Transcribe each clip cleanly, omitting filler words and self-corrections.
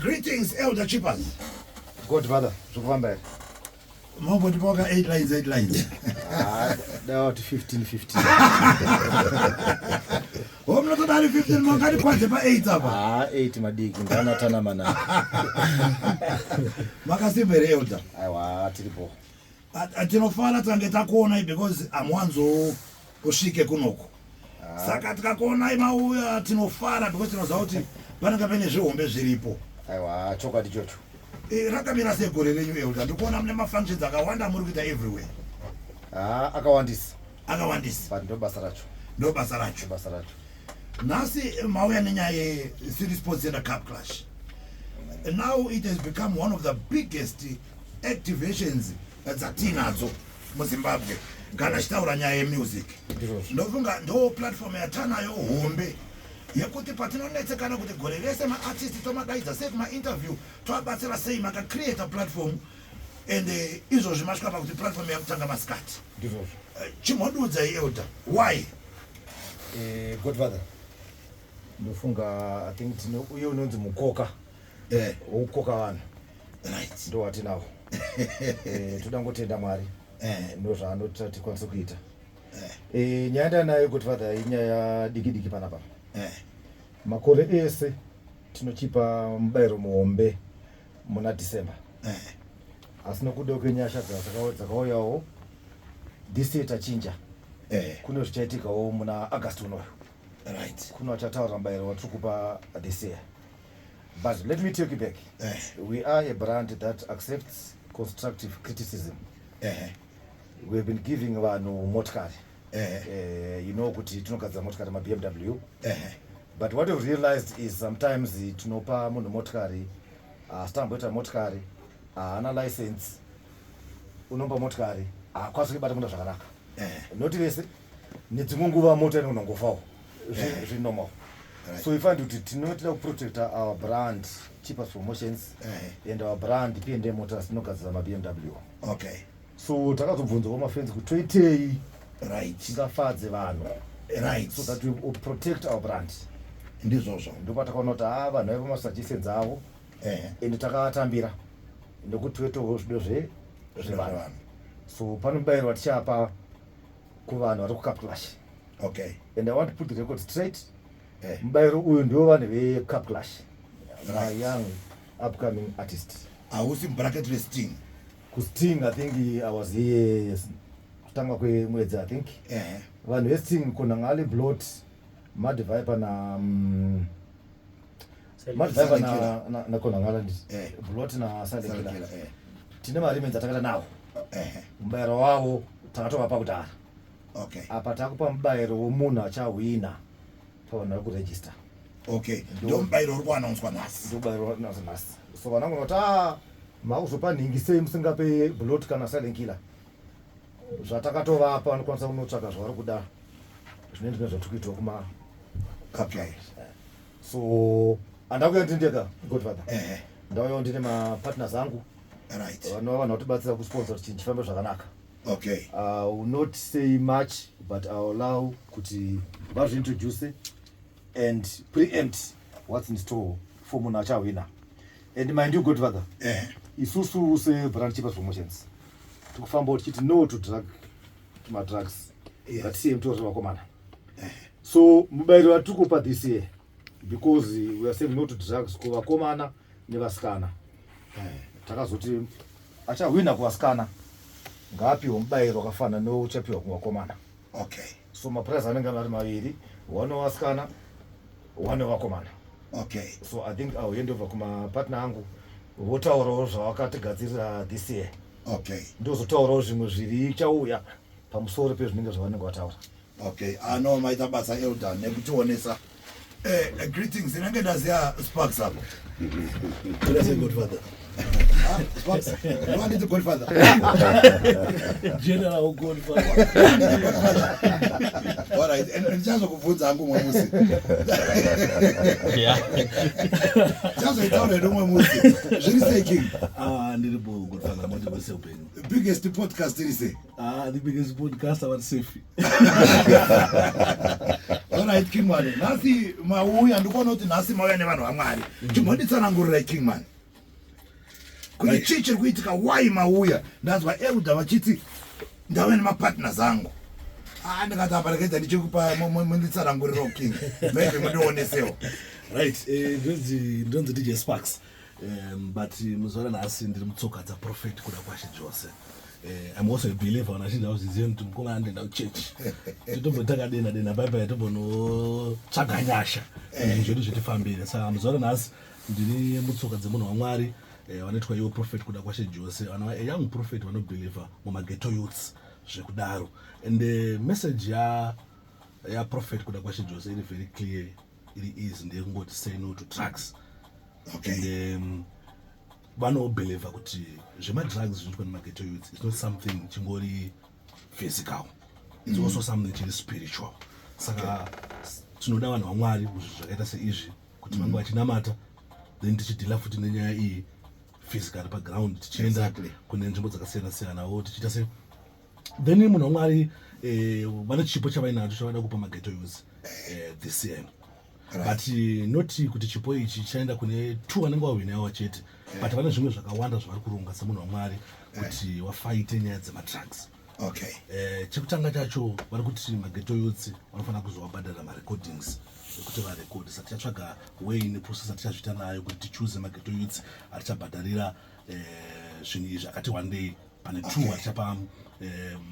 Greetings, Elder Chipaz. Godfather, Zimdancehall. Mambo tupoka 8 lines. Now 15. Omno to dali 15 mangani kwanze pa 8 hapa. 8 madiki ndana tana mana. Makasimbere Elder. Aiwa tilipo. Atinofana tangeta kuona because amwanzo ushike kunoko. Saka tikakuona imauya tinofara because tinozauti pananga pene zvihombe zviripo. Aiwa choka ndichocho. Rakamira segore renyu Elder. Ndikuona mune mafunctions akawanda muri kuita everywhere. Akawandisa. Akawandisa. But ndo basa racho. Ndo basa racho. Nasi mauya nenyaya City Sports Center Cupclash. Now it has become one of the biggest activations dzatinadzo muZimbabwe kana chitaura nyaya yemusic. Ndofunga ndo platform yatanayo hombe yekuti patinonetsekana kuti gore rese maartist tomadaidza sei kumainterview toabatsira sei makacreate a platform and izvozvi masvika pakuti platform yakutanga masikati. Chimhodudza Elder, why? Godfather. Ndofunga I think uyo unonzi mukoka. Ukoka vanhu. Right. Ndo watinawo. Toda ngotenda Mwari. Ndo zvaanoti tikwanise kuita. Nyaya nayo Godfather inyaya diki panapa. Makore ese tinochipa mubayiro muhombe muna December. Asi nokuda kwenyasha dzakauyawo this year tachinja. Kune zvichaitikawo muna August unoyo. Right. Kuno chataura mubayiro watiri kupa this year. But let me take you back. We are a brand that accepts constructive criticism. We have been giving vanhu motikari. You know kuti tinogadzira motikari ma BMW. But what we've realized is sometimes tinopa munhu motikari sitamboita motikari haana license unomba motikari hakwanisi kubata munhu zvakanaka. Noti vese nedzimwe nguva moto inongofawo zvinormal. So we find kuti tinotida kuprotect our brand Chipaz promotions and our brand P&M Motors tinogadzira ma BMW. Okay. So takazobvunzawo mafans kuti toitei right tingafadze vanhu right so that we protect our brand. Ndizvozvo ndipo takaona kuti vanhu vaipa masuggestions avo and takavatambira nekuti toitawo zvido zvevanhu. So pane mubayiro watichapa kuvanhu vari kuCupclash. Okay. And I want to put the record straight. Mubayiro uyu ndiwo vanhu veCupclash, my young upcoming artist. Hausi bracket listing. Kusting I think I was here kutanga kwemwedzi I think. Vanhu vesting kuna ngali blot Mad Viper na Mad Viper na kuna ngala ndi blot na Silent Killer. Tine mariments atakata nawo. Mubayiro wavo takatovapa kudhara. Okay. Apa takupa mubayiro womunhu achawina pavanhu vari kuregister. Okay. Ndo mubayiro uri kuanaunswa nhasi. Ndo mubayiro uri kuanaunswa nhasi. So vanhu vanoti makuzopa nhingi sei musingape blot kana Silent Killer. Zvatakatovapa vanokwanisa kunotsvaka zvavari kuda. Zvine zvatiri kuitawo kuma Cupclash. So andauya ndindega Godfather. Ndauya ndine mapartners angu. Right. Vanhu vanotibatsira kusponsor kuti chifambe zvakanaka. Okay. I will not say much, but I will allow kuti vazvintroduce and preempt what's in store for munhu achawina. And mind you Godfather, isusu sebrand Chipaz promotions tikufamba tichiti no to drugs, but same to vakomana. So mubayiro watiri kupa this year, because we are saying no to drugs kuvakomana nevasikana. Takazoti achawina kuvasikana ngaapiwe mubayiro wakafana neuchapiwa kuvakomana. Okay. So maprize anenge ari maviri, one wevasikana, one wevakomana. Okay. So I think I'll hand over kumapartner angu votaurawo zvavakatigadzirira this year. Okay. Ndozotaurawo zvimwe zviri chauya pamusoro pezvinenge zvavanenge vataura. Okay. Ano maita basa Elder nekutionesa. Greetings. Inenge ndaziya Sparks hapo. Good Godfather. Sparks, you want the Godfather? General Godfather. All right, and just kuvunza hangu mwamusi. Yeah. Just itaure ndo mwamusi. Jiri say king. Ndiri bo Godfather manje bese upenyu. Biggest podcast did say. The biggest podcast about safe. All right, king man. Nasi mauya ndikuona kuti nasi mauya nevanhu vaMwari. Chimonditsanangurira king man. Kuti chichi kuitika why mauya ndazwa elder vachiti ndave nemapartners angu ndikati aparekedza ndichikupa monditsanangurira king maybe mundionesewo Right, ndonzi Djsparks. But muzora nasi ndiri mutsoka dza prophet kuda kwashe Jose. I'm also a believer when I see those is into Mkomande na church. Titombotaka dena Bible tobono tsaganyasha. Njiri zvitifambire. Saka muzora nasi ndiri mutsoka dzemunhu waMwari. Vanotwa iwo prophet kuda kwashe Jose, a young prophet vanobeliever mumaghetto youths zvekudaro. And the message ya prophet kuda kwashe Jose is very clear. It is ndeyekungoti say no to drugs. Okay. And vanobeliever kuti zvemadrugs zvinoitwa nemaghetto youths it's not something chingori physical. It's also something chiri spiritual. Saka tinoda vanhu vaMwari zvakaita seizvi kuti vange vachinamata then tichidhila futi nenyaya iyi physical background tichienda kune nzvimbo dzakasiyana-siyanawo tichiita se then munhu waMwari vane chipo chavainacho chavada kupa maghetto youths this year. But noti kuti chipo ichi chaenda kune 2 vanenge vahwinawo chete, but vane zvimwe zvakawanda zvavari kuronga semunhu waMwari kuti wafaite nyaya dzemadrugs. Okay. Chekutanga chacho vari kuti maghetto youths vanofanira kuzovabhadhara marecordings ekuti varekodi. Saka tichatsvaga way neprocess atichazviita nayo kuti tichoose maghetto youths atichabhadharira zvinhu izvi akati wandei pane 2 atichapa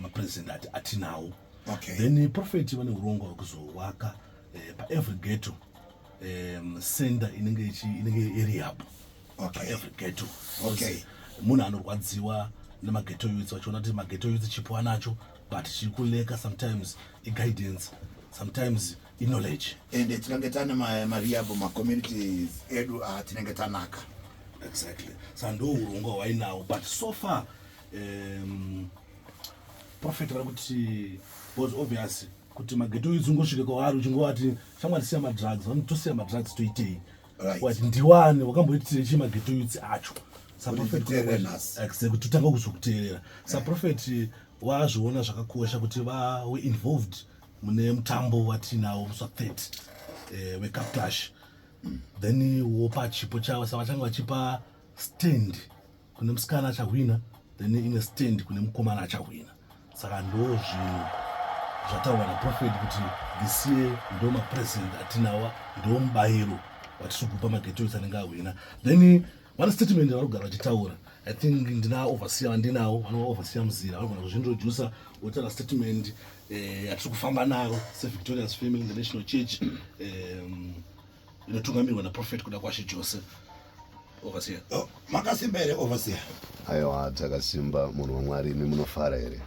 mapresident atinawo. Then prophet vane urongwa hwekuzovaka paevery ghetto center inenge rehab paevery ghetto. Munhu anorwadziwa nemaghetto youths vachiona kuti maghetto youths chipo anacho but chiri kuleka sometimes guidance, sometimes knowledge. And tinenge tane marehab macommunities edu tinenge tanaka. Exactly. So ndo urongwa hwainawo, but so far prophet vari kuti was obvious kuti maghetto youths ungosvike kwavari uchingovati shamwatisiya madrugs vanotosiya madrugs toitei wati ndiwane wakamboitire chi maghetto youths acho. Kuti tanga kuzokuteerera. Sa prophet wazviona zvakakosha kuti vawe involved mune mutambo watinawo musi wa30 weCupclash. Then wopa chipo chavo savachanga vachipa stand kune musikana achahwina, then imwe stand kune mukomana achahwina. Saka ndo zvinhu zvataurwa naprofeti kuti this year ndo mapresident atinawa ndo mubayiro watiri kupa maghetto youths anenge ahwina. Then vane statement yavari kugara vachitaura. I think ndina overseer vandinawo vanova overseer muzira vanogona kuzvintrodusa votaura statement yatiri kufamba nayo sevictorious family in the national church inotungamirwa naprofeti kuda kwashe Jose. Overseer. Makasimba here overseer. Aiwa takasimba munhu waMwari imi munofara here.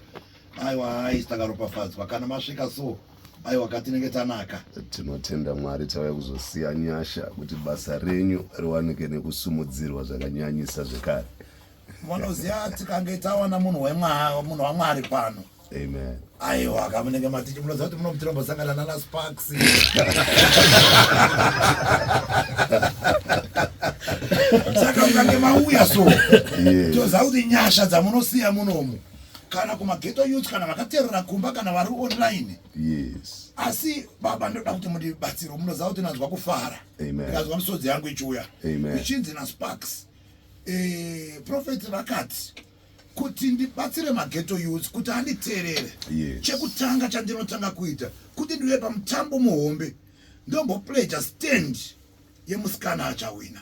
Aiwa takaropafadzwa kana masvika so aiwa katinenge tanaka. Tinotenda Mwari tauya kuzosiya nyasha kuti basa renyu riwanike nekusumudzirwa zvakanyanyisa zvekare. Munoziya tikange tawana munhu waMwari pano. Amen. Aiwa kamunenge matichi munoziva kuti munombosangana naSparks. Saka mukange mauya so toziva kuti nyasha dzamunosiya munomu kana kumaghetto youth kana vakateerera kumba kana vari online. Yes. Asi baba ndoda kuti mundibatsiro munoziva kuti nanzwa kufara. Ndikazwa misodzi yangu ichiuya ichinzi naSparks prophet vakati kuti ndibatsire maghetto youths kuti anditeerere. Chekutanga chandinotanga kuita kuti ndiwe pamutambo muhombe ndombopledja stand yemusikana achawina,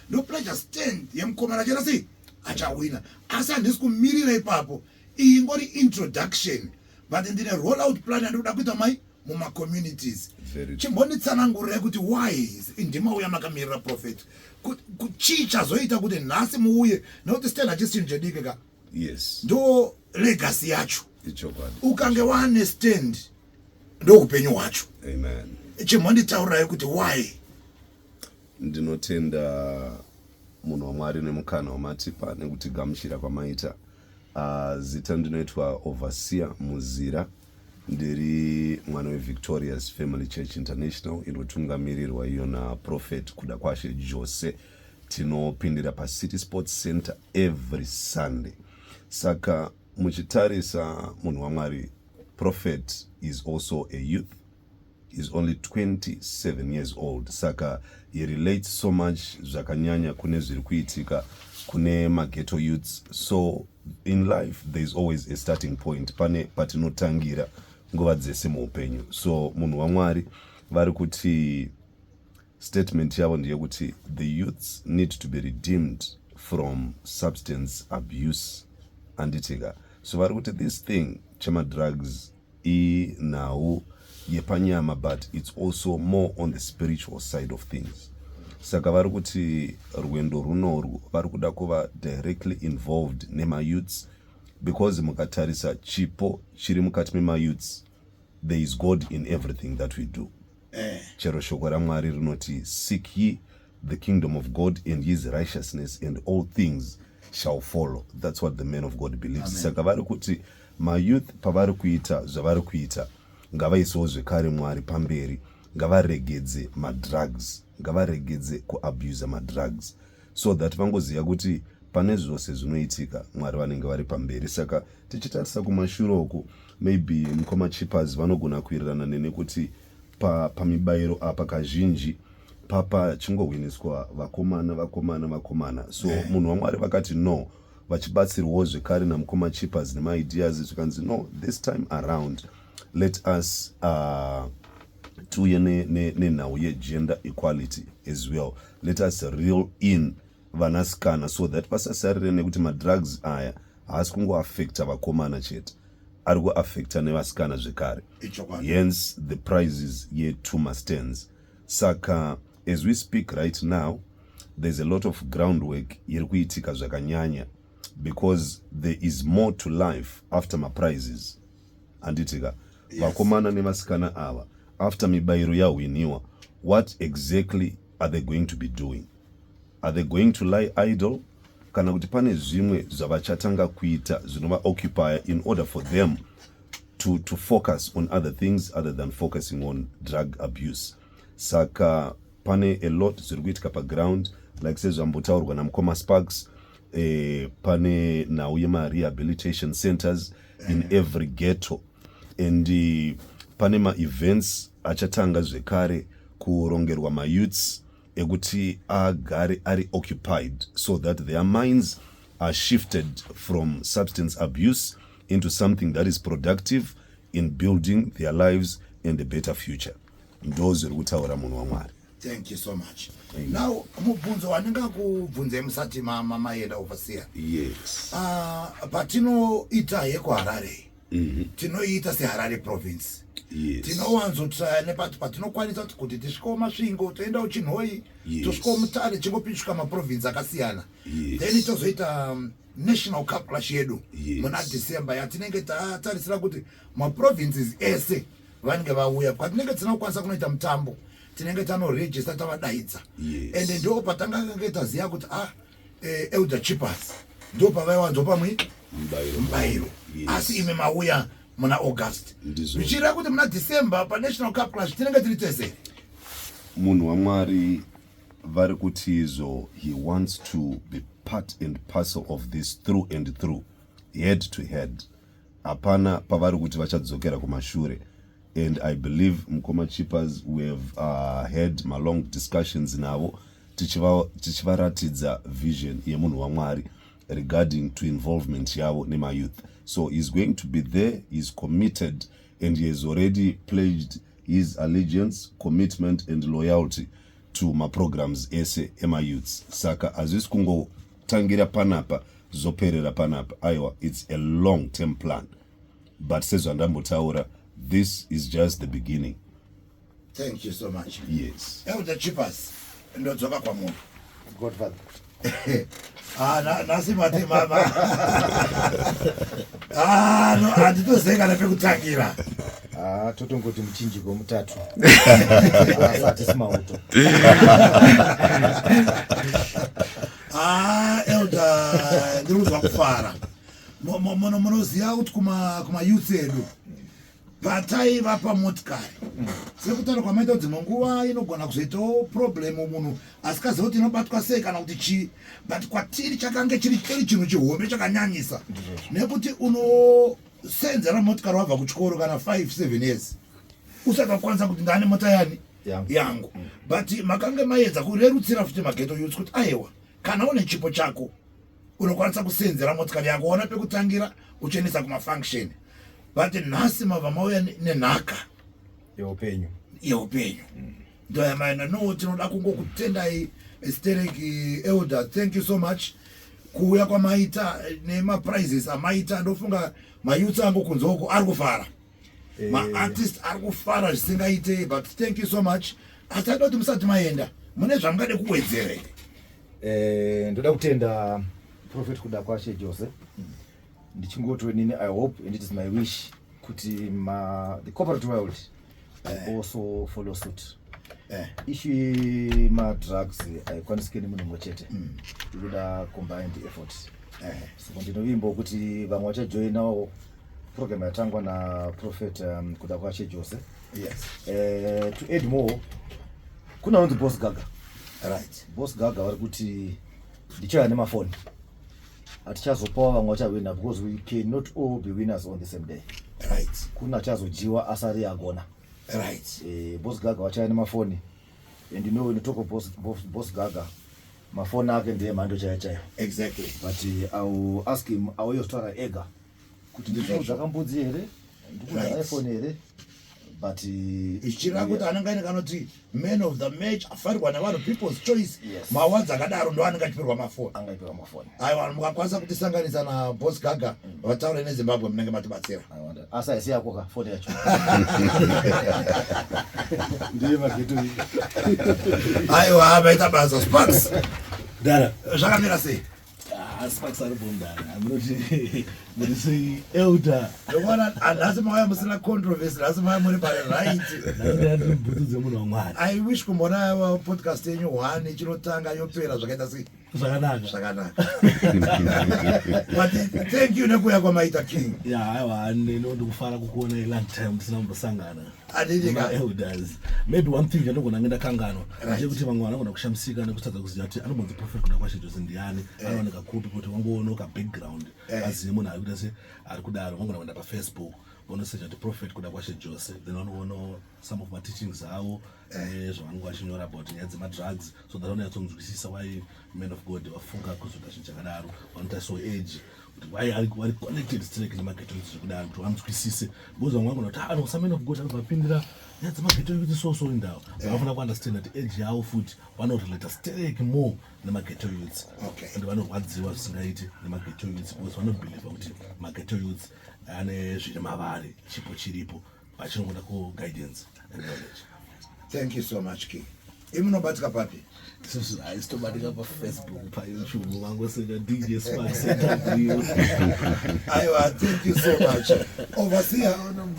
ndopledja stand yemukomana chera sei achawina. Asi handisi kumirira ipapo, iyi ngori introduction, but ndine roll out plan yandoda kuita mai mumacommunities. Chimbonditsanangurira kuti why ndimauya makamirira prophet chii chazoita kuti nhasi muuye nokuti stand hachisini dike ka. Yes. Ndo legacy yacho. Ichokwadi. Ukange wane stand ndo upenyu hwacho. Amen. Chimbonditaurira kuti why. Ndinotenda munhu wamwari nemukana wamatipa nekuti gamuchira kwamaita. Zita ndinoitwa overseer Muzira, ndiri mwana weVictorious Family Church International inotungamirirwa iyo naProphet kuda kwashe Jose. Tinopindira paCity Sports Center every Sunday. Saka muchitarisa munhu wamwari, Prophet is also a youth. He's only 27 years old. Saka he relates so much zvakanyanya kune zviri kuitika kune maghetto youths. So in life there is always a starting point pane patinotangira nguva dzese muupenyu. So munhu wamwari vari kuti statement yavo ndeyekuti the youths need to be redeemed from substance abuse anditika. So vari kuti this thing chemadrugs inhau yepanyama, but it's also more on the spiritual side of things. Saka vari kuti rwendo runorwu vari kuda kuva directly involved nemayouths, because mukatarisa chipo chiri mukati memayouths, there is God in everything that we do. Chero shoko raMwari rinoti seek ye the kingdom of God and his righteousness and all things shall follow. That's what the man of God believes. Saka vari kuti mayouth pavari kuita zvavari kuita, ngavaisewo zvekare Mwari pamberi, ngavaregedze madrugs, ngavaregedze kuabuse madrugs, so that vangoziva kuti pane zvose zvinoitika Mwari vanenge vari pamberi. Saka tichitarisa kumashure uku, maybe mukoma Chipaz vanogona kuwirirana nekuti pamibayiro apa kazhinji papa chingohwiniswa vakomana. So munhu wamwari vakati no, vachibatsirwawo zvekare namukoma Chipaz nemaideas zvikanzi no, this time around let us tuye nenhau yegender equality as well. Let us reel in vanasikana so that pasasarire nekuti madrugs aya haasi kungoaffecta vakomana chete, ari kuaffecta nevasikana zvekare. Hence the prizes ye2 stands. Saka as we speak right now, there's a lot of groundwork iri kuitika zvakanyanya, because there is more to life after maprizes anditika. Vakomana nevasikana ava after mibayiro yahwiniwa, what exactly are they going to be doing? Are they going to lie idle? Kana kuti pane zvimwe zvavachatanga kuita zvinova occupy in order for them to focus on other things other than focusing on drug abuse. Saka pane a lot zviri kuitika paground, like sezvambotaurwa namukoma Sparks, pane nhau yema-rehabilitation centers in every ghetto, and pane ma-events achatanga zvekare kurongerwa ma-youths ekuti agare ari occupied, so that their minds are shifted from substance abuse into something that is productive in building their lives and a better future. Ndo zviri kutaura munhu wamwari. Thank you so much. Now, mubvunzo wanenga kubvunze musati maenda overseer. Yes. Patinoita yekuHarare, tinoita seHarare province. Yes. Tinowanzotsvaya nepati patinokwanisa kuti tisvikewo masvingo, toenda kuChinhoyi, tosvikewo Mutare, chingopindsvika maprovince akasiyana. Then tozoita national Cupclash yedu muna December yatinenge tatarisira kuti maprovinces ese vanenge vauya, kwatinenge tinokwanisa kunoita mutambo, tinenge tanoregister tavadaidza. And ndo patangange taziva kuti Elder Chipaz ndo pavaiwanzopa mubayiro. Asi ime mauya muna August. Zvichireva kuti muna December pa national Cupclash tinenge tiri tese. Munhu wamwari vari kuti izvo, he wants to be part and parcel of this through and through, head to head. Hapana pavari kuti vachadzokera kumashure. And I believe mukoma Chipaz, we have had long discussions navo tichivaratidza vision yemunhu wamwari regarding to involvement yavo nema-youth. So he's going to be there, he's committed, and he has already pledged his allegiance, commitment and loyalty to ma-programs ese ema-youths. Saka hazvisi kungotangira panapa zoperera panapa, aiwa, it's a long-term plan. But sezvandambotaura, this is just the beginning. Thank you so much. Yes. Elder Chipaz, ndodzoka kwa munhu. Godfather. Nasi mate mama. No, handitoziva nepekutangira. Totongoti muchinjiko mutatu. Asati simauto. elder ndiri kuzwa kufara munoziva kuti kuma youth edu pataiva pamotikari sekutaura kwamaita kuti dzimwe nguva inogona kuzoitawo problemu munhu asikaziva kuti inobatwa sei kana kuti chii, but kwatiri chakange chiri chinhu chihombe chakanyanyisa nekuti unosenzera motikari wabva kuchikoro kana 5-7 years usati wakwanisa kuti ndane mota yani yangu but makange maedza kurerutsira futi mageto youth kuti aiwa kana une chipo chako unokwanisa kusenzera motikari yako ona pekutangira uchiendesa kumafunction. But nhasi mabva mauya nenhaka yeupenyu ndo yamaina no tinoda kungokutendai Stereki elder, thank you so much kuuya kwamaita nemaprizes amaita. Ndofunga mayouth angu kunzoko ari kufara, maartist ari kufara zvisingaite, but thank you so much. Asi ada kuti musati maenda mune zvamungade kuwedzera. Ndoda kutenda Prophet kuda kwashe Jose. Ndichingoti nini, I hope and it is my wish kuti the corporate world also follow suit. Issue ma drugs aikwanisiki munhu chete. Kuda combined effort. So ndinovimba kuti vamwe vachajoin nawo program yatangwa na Prophet kuda kwashe Jose. Yes. To add more, kuna unzi Boss Gaga. Right. Boss Gaga vari kuti ndichaya nemafoni. Atichazopawa vamwe vachawina because we cannot all be winners on the same day. Right. Kuna chazojiwa asari agona. Right. Boss Gaga wachaya nemafoni. And you know when you talk of Boss Gaga, mafoni ake ndiye mando chaya. Exactly. But I will ask him auyo stara ega. Kuti ndizvo zvakambudzi here, ndikuda iPhone here. But ichira kuti anangaine kanoti man of the match afarwa navanhu people's choice. Mawadzi akadaro ndo anenge achiperwa mafoni. Angaiperwa mafoni. Aiwa mukakwanisa kutisanganisa na Boss Gaga vataura neZimbabwe munenge matibatsira. Asa isi yako ka foni yacho. Ndiye mageto. Aiwa abaita basa Sparks. Dara. Zvakamira sei? Sparks ari bondana. I'm say elder. Nhasi mauya musina controversy, nhasi mauya muri pari right. Ndandibvudze munhu waMwari. I wish kumbona podcast yenyu 1 ichinotanga yopera zvakaita sei. Zvakanaka. But thank you nekuya kwamaita King. Yeah, aiwa ndinondikufara kukuona long time tisina kumbosangana. Adidika elders. Maybe one thing ndinogona ngenda kangano. Ndechekuti vamwe vanogona kushamisika nekutadza kuziva kuti anobonzi Prophet kuda kwashe Jose ndiani. Anooneka kupi kuti wangoona ka background. Aziye munhu ari se ari kudaro vangona kuenda paFacebook vonosearcha kuti Prophet kuda kwashe Jose, then vanoona some of my teachings awo zvavanenge vachinyora about nyaya dzemadrugs, so that vanonyatsonzwisisa why men of God vafunga kuzoita chinhu chakadaro, vanota so age kuti why vari connected straight nemageto youth zvekudaro kuti vanzwisise, because vamwe vangona kuti anosa men of God anobva apindira nyaya dzemageto youth so indawo, vanofana kuunderstand kuti age yavo futi vanorelata straight more nemageto youth, and vanorwadziwa zvisingaiti nemageto youth because vanobheliva kuti mageto youth ane zviri mavari chipo chiripo vachinongoda guidance and knowledge. Thank you so much King. Imunobatika papi? Aisitobatika paFacebook, paYouTube, vangoseka Djsparks. Aiwa, thank you so much. Overseer,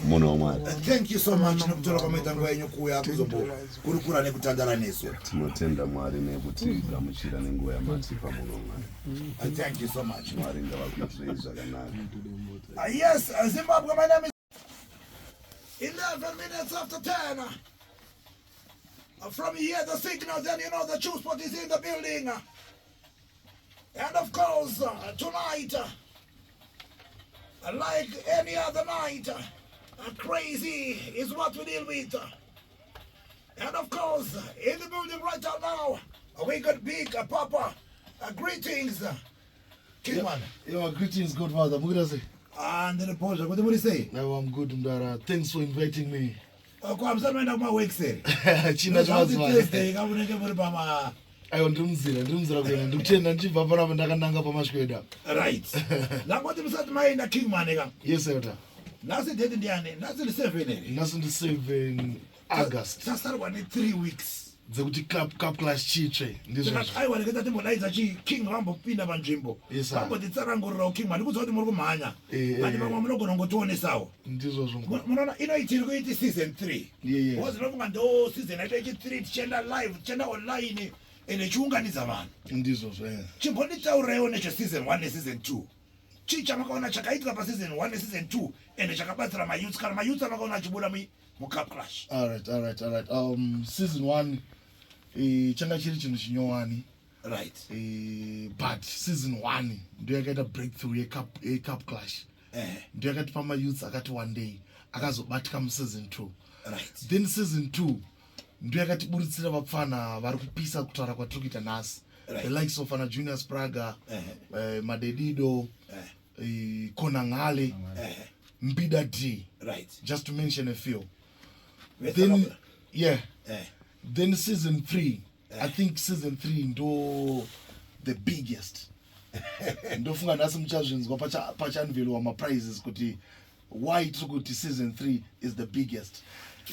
munhu waMwari. Thank you so much nekutora kwamaita nguva yenyu kuuya kuzombokurukura nekutandara nesu. Tinotenda Mwari nekuti gamuchira nenguva yamatipa munhu waMwari. Thank you so much. Mwari ngavakuitirei zvakanaka. Yes, Zimbabwe, my name is 11 minutes after 10. From here, the signal, then you know the true spot is in the building. And of course, tonight, like any other night, crazy is what we deal with. And of course, in the building right now, we got Big Papa. Greetings, Kingman. Yo, greetings, Godfather. And the reporter, what do you say? No, I'm good, Mdara. Thanks for inviting me. I'm sorry, I'm work sale. China Thursday, I'm going to give it a ayo ndimuzira kuenda ndikutenda ndichibva panapa ndakananga pamasweda. Right. Nakoti musati maenda Kingman eka. Yes, Elder. Nasi date ndiani? Nasi ndi 7 ere. Nasi ndi 7 August. Tasarwa ni 3 weeks. Dzekuti Cupclash chitre ndizvo. Aiwa ndiketa timbodaidza chi King vambopinda panzvimbo. Vambotitsarangurira Kingman ndikuziva kuti muri kumhanya. Kandi vamwe munogona kungotionesawo. Ndizvo zvongo. Munoona inoitiri kuiti season 3. Yeah. Because ndinofunga ndo season yacho ichi 3 tichienda live, tichienda online. ene chiunganidza vanhu ndizvo zve chimbonditaurewo necheseason 1 neseason 2 chii chamakaona chakaitwa paseason 1 neseason 2 ende chakabatsira mayouth kana mayouth amakaona achibuda mucupclash. Alright. Season 1 changa chiri chinhu chinyowani, right, but season 1 ndio yakaita breakthrough yecupclash, ndio yakatipa mayouth akati one day akazobatika museason 2. right, then season 2 ndio yakatiburitsira vapfana vari kupisa kutaura kwatiri kuita nhasi, the likes of ana Junior Spraga, Madedido, Konangale, Mbida D, right, just to mention a few. Then Then season 3, I think season 3 ndo the biggest. Ndofunga nasi mchazvinzwa pachanveliwa maprizes kuti why tiri kuti season 3 is the biggest.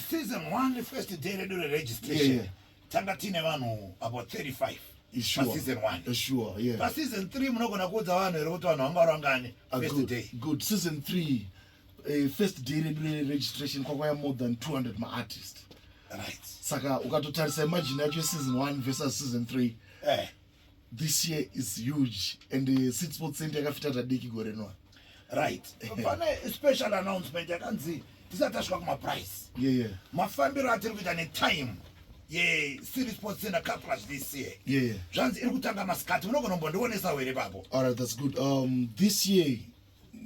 Season 1 first day redo registration tanga tine vanhu about 35 season 1. Sure, yeah. Pa season 3 munogona kuudza vanhu here kuti vanhu vanga varangane first day. Good. Season 3 first day redo registration kwakwaya more than 200 ma-artist. Right. Saka ukatotarisa imagine yacho season 1 versus season 3. This year is huge and the City Sports Center yakafita tadiki gore rino. Right. Pane special announcement yakanzi tisati tasvika kumaprize. Yeah. Mafambiro atiri kuita netime City Sports Center Cupclash this year. Yeah. Zvanzi iri kutanga masikati munogona kumbondionesa here papo. Alright, that's good. This year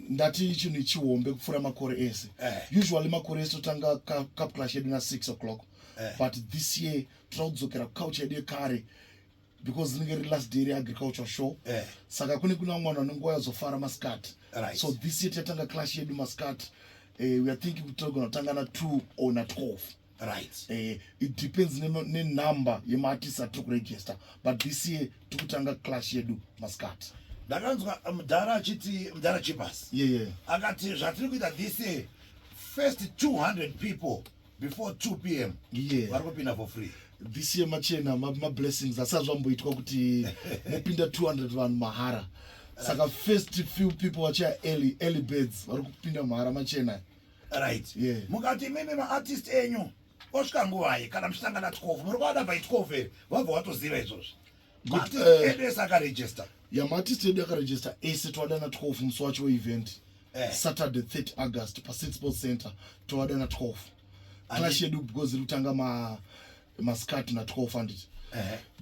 ndati chinhu chihombe kupfuura makore ese. Usually makore ese totanga Cupclash yedu na 6 o'clock. But this year tinokudzokera couch yedu yekare because rinenge riri last day reagriculture show. Saka kune mwana anonguva yazofara masikati. So this year tatanga clash yedu masikati. We are thinking kuti togona kutanga na 2 or na 12. Right. It depends nenumber yemaartists atiri kuregister, but this year tikutanga clash yedu masikati. Ndakanzwa mudhara achiti mudhara Chipaz. Yeah. Akati zvatiri kuita this year first 200 people before 2 p.m. vari kupinda for free. This year machena ma blessings asati zvamboitwa kuti mupinda 200 vanhu mahara. Saka first few people vachia early birds vari kupinda mahara machena. Right. Yeah. Mukati mimi ma-artist enyu osvika nguvai kana muchitanga na 12 muri kwada by 12 here vabva watoziva izvozvo. Ma-artist edu ese akaregister. Ma-artist edu akaregister ese twada na 12 musi wacho weevent. Saturday 3rd August pa City Sports Center twada na 12. Clash yedu because iri kutanga masikati na 1200.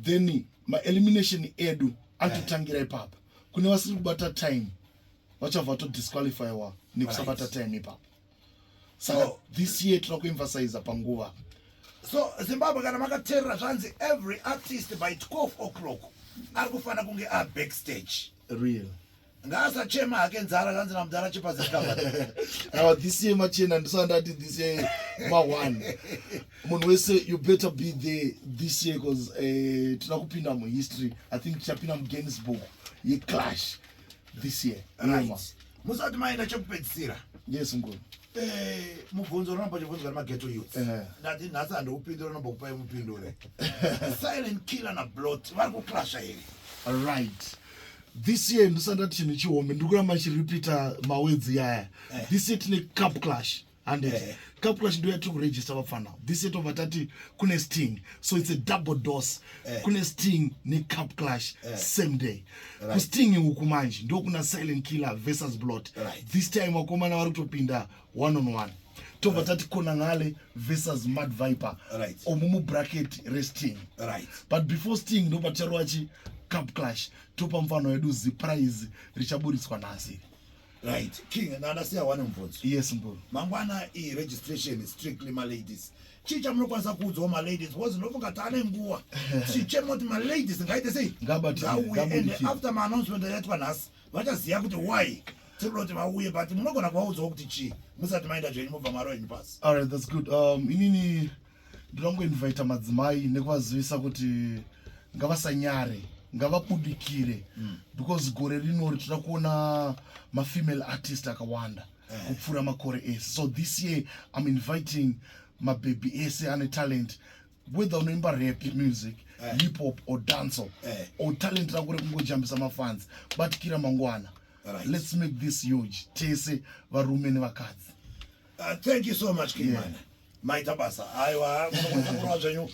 Then ma-elimination edu antotangira ipapo. Kune vasiri kubata time vachabva vatodisqualifyiwa nekusabata time ipapo. So this year try to emphasize panguva. So Zimbabwe kana makateerera zvanzi every artist by 12 o'clock ari kufana kunge a backstage. Real. Ngaasachema hake nzara zvanzi namudhara Chipaz Now this year machena ndisandati this year ma1. Munhu wese you better be there this year because tina kupinda mu history. I think tichapinda mu Guinness Book ye clash this year. Right. Musati maenda chekupedzisira. Yes ngoni. Mubvunzo unopa chibvunzo mageto youth. Ndati nhasi handoupindura nombokupai mupindure. Silent killer na blot vari kuclasha here. Alright. This year ndisandati chinhu chihombe ndikuramba chiripita mawedzi yaya. This year tine Cupclash. And Cupclash ndio yatiri kuregister vapfana. This year tobva tati kune Sting. So it's a double dose. Kune Sting ne Cupclash same day. Kusting huku manje ndio kuna Silent Killer versus Blot. This time wakomana vari kutopinda 1-on-1. Tobva tati Konangale versus Mad Viper. Omumu bracket resting. But before Sting ndo pacharoachi Cupclash topa mfano wedu ziprize richaburitswa nhasi. Right. King ndandasiya one mubvunzo. Yes mbo. Mangwana registration is strictly my ladies. Chicha munokwanisa kuudzwa ma ladies because ndofunga tane nguva. Chichema kuti ma ladies ngaite sei? Ngabati. And after my announcement yaitwa nhasi vachaziva kuti why tiroti vauye but munogona kuvaudzawo kuti chii musati maenda zvenyu mubva maroeni pasi. Alright, that's good. Inini ndinongoinvita madzimai nekuvazivisa kuti ngavasanyare ngavabudikire because gore rinori tinoda kuona ma-female artist akawanda kupfuura makore ese. So this year I'm inviting mababy ese ane talent whether unoimba rap music, hip hop or dancehall or talent rakure kungojambisa mafans but kira mangwana. Let's make this huge. Tese varume nevakadzi. Thank you so much King man. Maita basa. Aiwa munokwanisa kurova zvenyu.